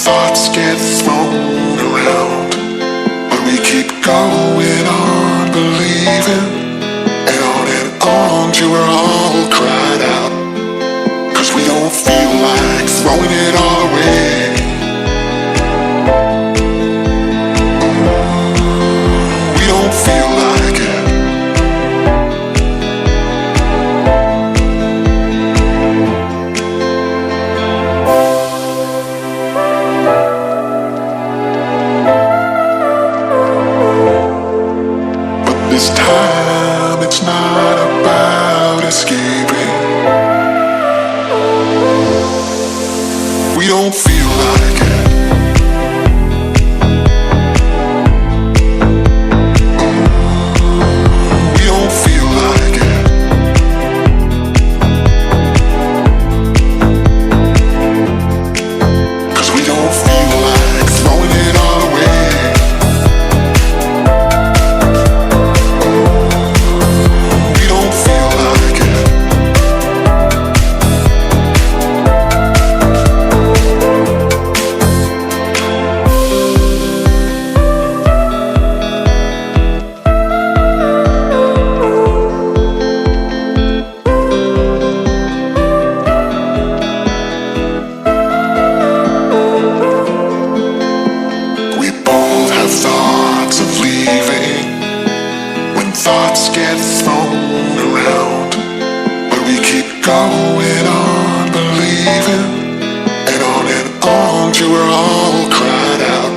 thoughts get thrown around, but we keep going on believing, and on till we're all cried out, 'cause we don't feel like throwing it all away. We don't feel like it. This time it's not about escaping. We don't feel like it. We don't feel like it. 'Cause we don't feel like throwing it all away. Thoughts get thrown around, but we keep going on believing, and on till we're all cried out,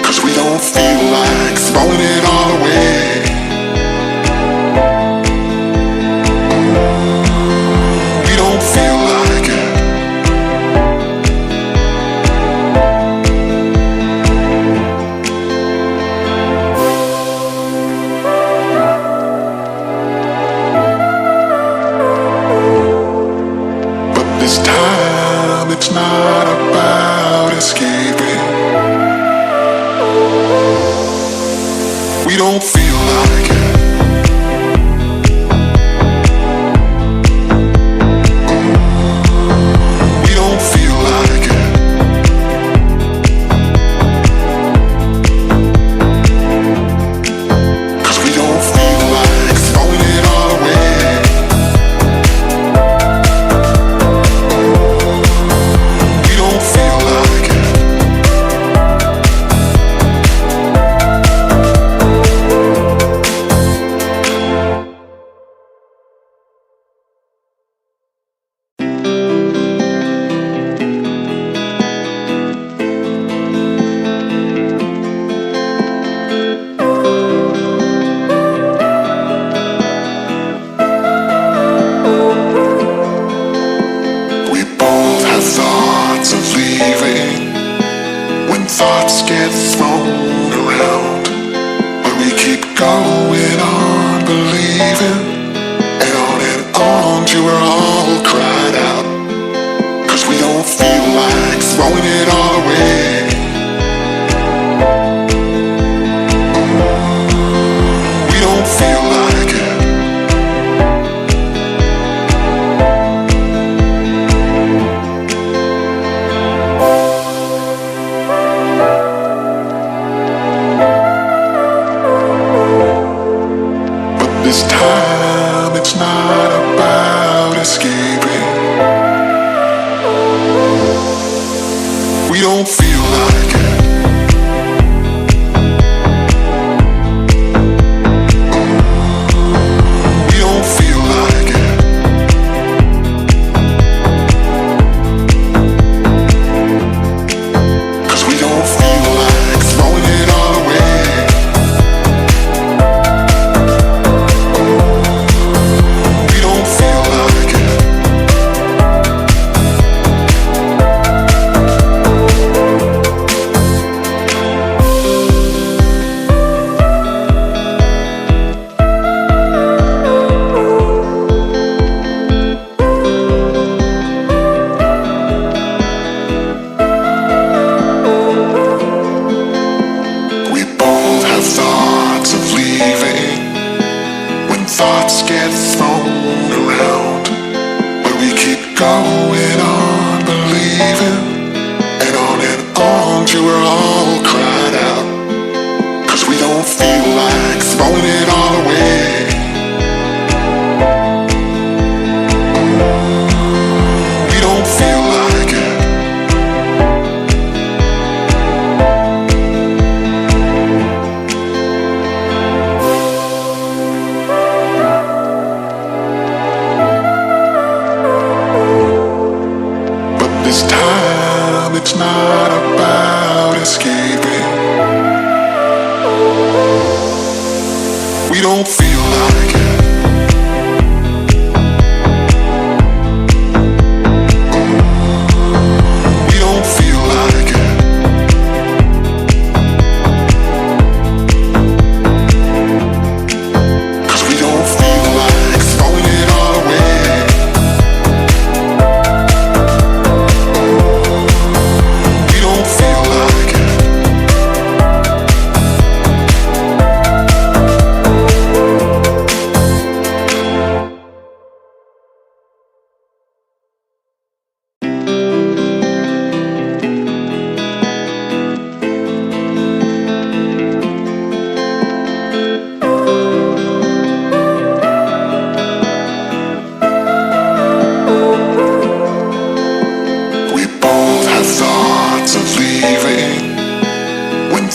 'cause we don't feel like throwing it all away. We don't feel like it. This time it's not about escaping. We don't feel like it. We don't feel like it. 'Cause we don't feel like throwing it all away. Thoughts get thrown around, but we keep going on believing, and on till we're all cried out, 'cause we don't feel like throwing it all away. We don't feel like it. This time it's not about escaping. We don't it's not about escaping. We don't feel like it. We don't feel like it.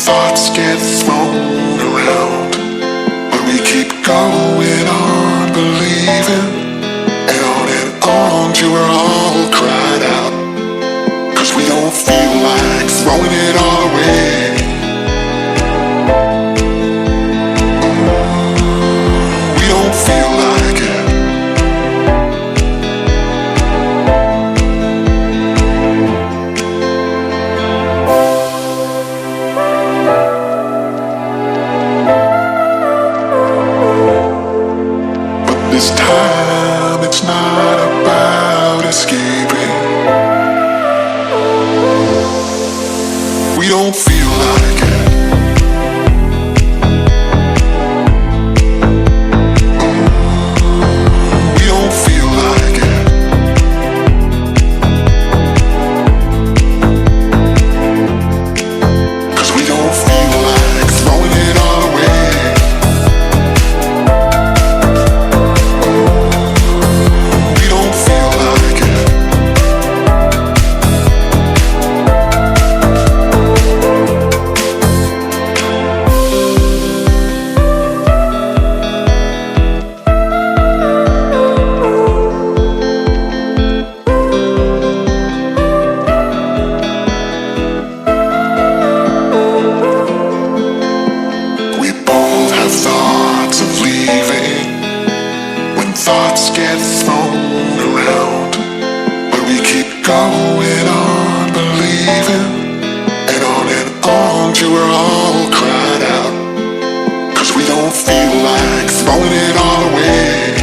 Thoughts get thrown around, but we keep going on believing. On and on till we're all cried out, 'cause we don't feel like throwing it all away. We don't feel like it. This time it's not about escaping. We don't feel like it. We don't feel like it. Cause we don't feel like throwing it all away. Thoughts get thrown around, but we keep going on believing. And on till we're all cried out, 'cause we don't feel like throwing it all away.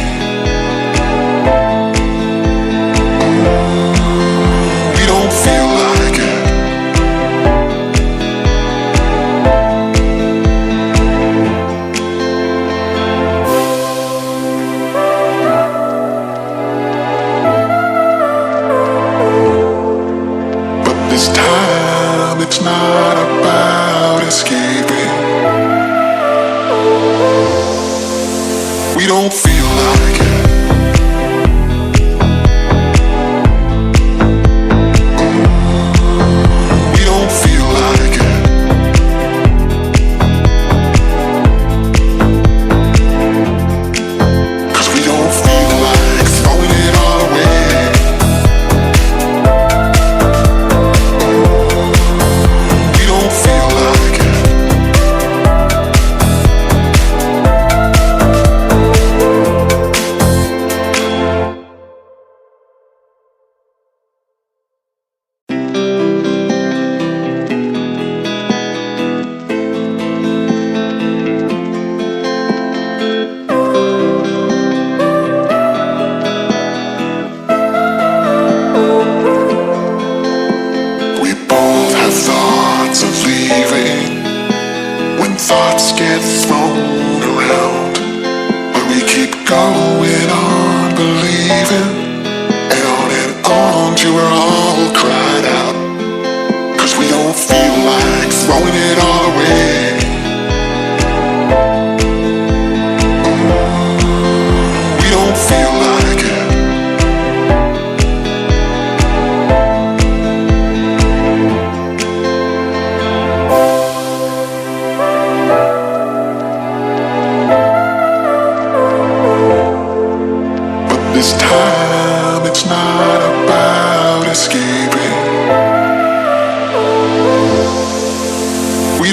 We don't feel like it. This time it's not about escaping. We don't feel like it. We don't feel like it. Cause we don't feel like throwing it all away.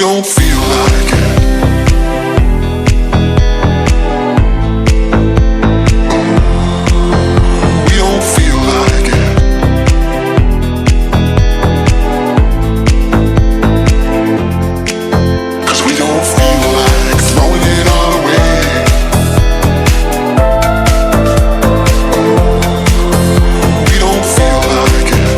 don't feel like it. We don't feel like it. We don't feel like throwing it all away. We don't feel like it.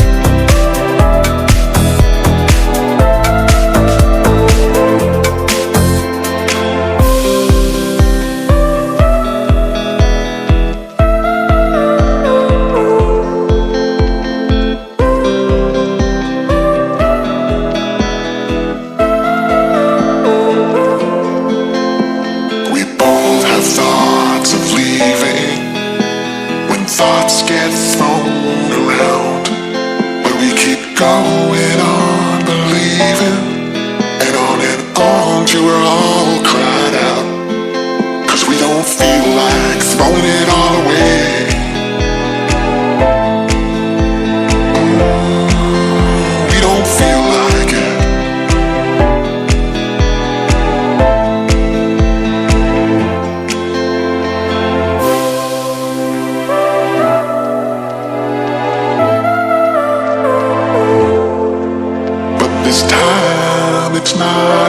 We both have thoughts of leaving when thoughts get thrown around. But we keep going on believing, and on till we're all cried out. 'Cause we don't feel like throwing it all away. We don't feel like it. But this time it's not